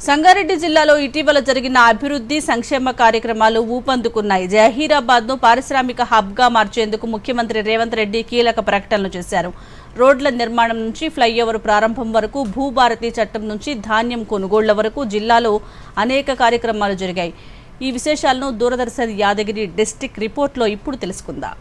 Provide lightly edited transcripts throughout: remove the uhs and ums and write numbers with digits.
సంగారెడ్డి జిల్లాలో ఇటీవల జరిగిన అభివృద్ధి సంక్షేమ కార్యక్రమాలు ఊపందుకున్నాయి. జహీరాబాద్ను పారిశ్రామిక హబ్గా మార్చేందుకు ముఖ్యమంత్రి రేవంత్ రెడ్డి కీలక ప్రకటనలు చేశారు. రోడ్ల నిర్మాణం నుంచి ఫ్లైఓవర్ ప్రారంభం వరకు, భూభారతి చట్టం నుంచి ధాన్యం కొనుగోళ్ల వరకు జిల్లాలో అనేక కార్యక్రమాలు జరిగాయి. ఈ విశేషాలను దూరదర్శన్ యాదగిరి డిస్ట్రిక్ట్ రిపోర్ట్లో ఇప్పుడు తెలుసుకుందాం.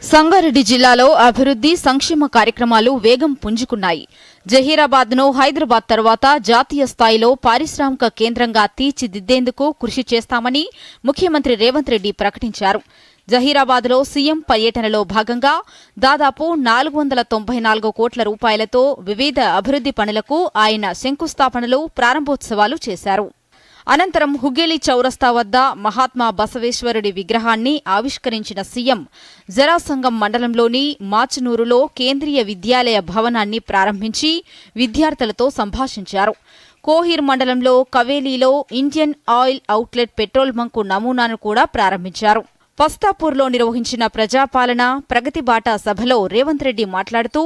సంగారెడ్డి జిల్లాలో అభివృద్ధి సంక్షేమ కార్యక్రమాలు వేగం పుంజుకున్నాయి. జహీరాబాద్ను హైదరాబాద్ తర్వాత జాతీయ స్థాయిలో పారిశ్రామిక కేంద్రంగా తీర్చిదిద్దేందుకు కృషి చేస్తామని ముఖ్యమంత్రి రేవంత్ రెడ్డి ప్రకటించారు. జహీరాబాద్లో సీఎం పర్యటనలో భాగంగా దాదాపు 494 కోట్ల రూపాయలతో వివిధ అభివృద్ధి పనులకు ఆయన శంకుస్థాపనలు, ప్రారంభోత్సవాలు చేశారు. అనంతరం హుగ్గేలి చౌరస్తా వద్ద మహాత్మా బసవేశ్వరుడి విగ్రహాన్ని ఆవిష్కరించిన సీఎం జరాసంగం మండలంలోని మాచనూరులో కేంద్రీయ విద్యాలయ భవనాన్ని ప్రారంభించి విద్యార్థులతో సంభాషించారు. కోహీర్ మండలంలో కవేలీలో Indian oil outlet petrol bunk నమూనాను కూడా ప్రారంభించారు. పస్తాపూర్లో నిర్వహించిన ప్రజాపాలన ప్రగతి బాట సభలో రేవంత్ రెడ్డి మాట్లాడుతూ,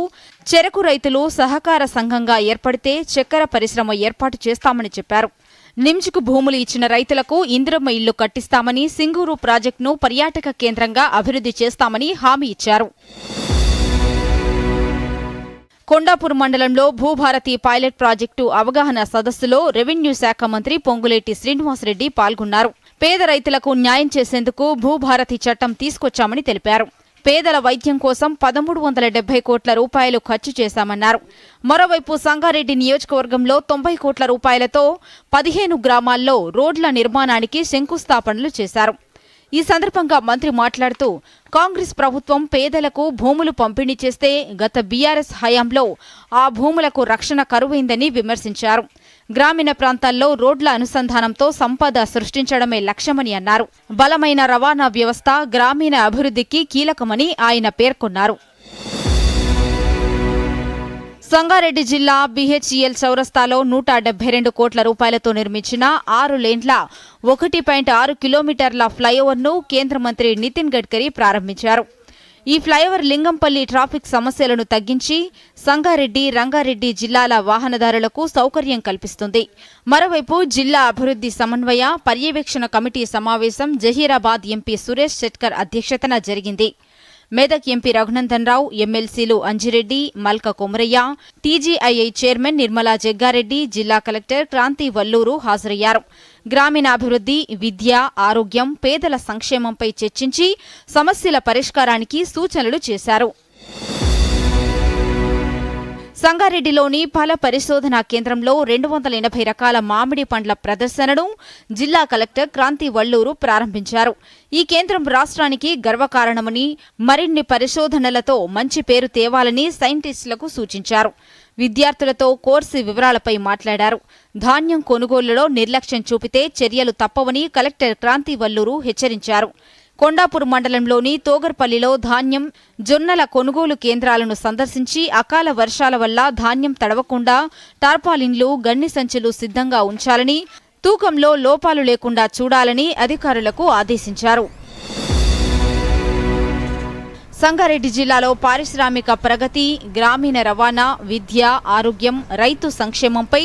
చెరకు రైతులు సహకార సంఘంగా ఏర్పడితే చక్కెర పరిశ్రమ ఏర్పాటు చేస్తామని చెప్పారు. నిమ్జ్కు భూములు ఇచ్చిన రైతులకు ఇందిరమ్మ ఇల్లు కట్టిస్తామని, సింగూరు ప్రాజెక్టును పర్యాటక కేంద్రంగా అభివృద్ధి చేస్తామని హామీ ఇచ్చారు. కొండాపూర్ మండలంలో భూభారతి పైలట్ ప్రాజెక్టు అవగాహన సదస్సులో రెవెన్యూ శాఖ మంత్రి పొంగులేటి శ్రీనివాసరెడ్డి పాల్గొన్నారు. పేద రైతులకు న్యాయం చేసేందుకు భూభారతి చట్టం తీసుకొచ్చామని తెలిపారు. పేదల వైద్యం కోసం 1370 కోట్ల రూపాయలు ఖర్చు చేశామన్నారు. మరోవైపు సంగారెడ్డి నియోజకవర్గంలో 90 కోట్ల రూపాయలతో 15 గ్రామాల్లో రోడ్ల నిర్మాణానికి శంకుస్థాపనలు చేశారు. ఈ సందర్భంగా మంత్రి మాట్లాడుతూ, కాంగ్రెస్ ప్రభుత్వం పేదలకు భూములు పంపిణీ చేస్తే గత బీఆర్ఎస్ హయాంలో ఆ భూములకు రక్షణ కరువైందని విమర్శించారు. గ్రామీణ ప్రాంతాల్లో రోడ్ల అనుసంధానంతో సంపద సృష్టించడమే లక్ష్యమని అన్నారు. బలమైన రవాణా వ్యవస్థ గ్రామీణ అభివృద్ధికి కీలకమని ఆయన పేర్కొన్నారు. సంగారెడ్డి జిల్లా బీహెచ్ఈఎల్ చౌరస్తాలో 172 కోట్ల రూపాయలతో నిర్మించిన 6 లేన్ల 1.6 కిలోమీటర్ల ఫ్లైఓవర్ను కేంద్ర మంత్రి నితిన్ గడ్కరీ ప్రారంభించారు. ఈ ఫ్లైఓవర్ లింగంపల్లి ట్రాఫిక్ సమస్యలను తగ్గించి సంగారెడ్డి, రంగారెడ్డి జిల్లాల వాహనదారులకు సౌకర్యం కల్పిస్తుంది. మరోవైపు జిల్లా అభివృద్ధి సమన్వయ పర్యవేక్షణ కమిటీ సమావేశం జహీరాబాద్ ఎంపీ సురేష్ శెట్కర్ అధ్యక్షతన జరిగింది. మెదక్ ఎంపీ రఘునందన్ రావు, ఎమ్మెల్సీలు అంజిరెడ్డి, మల్క కొమరయ్య, టీజీఐఐ చైర్మన్ నిర్మలా జగ్గారెడ్డి, జిల్లా కలెక్టర్ క్రాంతి వల్లూరు హాజరయ్యారు. గ్రామీణాభివృద్ధి, విద్య, ఆరోగ్యం, పేదల సంక్షేమంపై చర్చించి సమస్యల పరిష్కారానికి సూచనలు చేశారు. సంగారెడ్డిలోని ఫల పరిశోధనా కేంద్రంలో 280 రకాల మామిడి పండ్ల ప్రదర్శనను జిల్లా కలెక్టర్ క్రాంతి వల్లూరు ప్రారంభించారు. ఈ కేంద్రం రాష్ట్రానికి గర్వకారణమని, మరిన్ని పరిశోధనలతో మంచి పేరు తేవాలని సైంటిస్టులకు సూచించారు. విద్యార్థులతో కోర్సు వివరాలపై మాట్లాడారు. ధాన్యం కొనుగోలులో నిర్లక్ష్యం చూపితే చర్యలు తప్పవని కలెక్టర్ క్రాంతి వల్లూరు హెచ్చరించారు. కొండాపూర్ మండలంలోని తోగర్పల్లిలో ధాన్యం, జొన్నల కొనుగోలు కేంద్రాలను సందర్శించి అకాల వర్షాల వల్ల ధాన్యం తడవకుండా టార్పాలిన్లు, గన్ని సంచులు సిద్ధంగా ఉంచాలని, తూకంలో లోపాలు లేకుండా చూడాలని అధికారులకు ఆదేశించారు. సంగారెడ్డి జిల్లాలో పారిశ్రామిక ప్రగతి, గ్రామీణ రవాణా, విద్య, ఆరోగ్యం, రైతు సంక్షేమంపై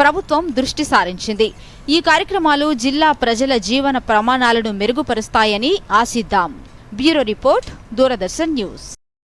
ప్రభుత్వం దృష్టి సారించింది. ఈ కార్యక్రమాలు జిల్లా ప్రజల జీవన ప్రమాణాలను మెరుగుపరుస్తాయని ఆశిద్దాం. Bureau report, Doordarshan news.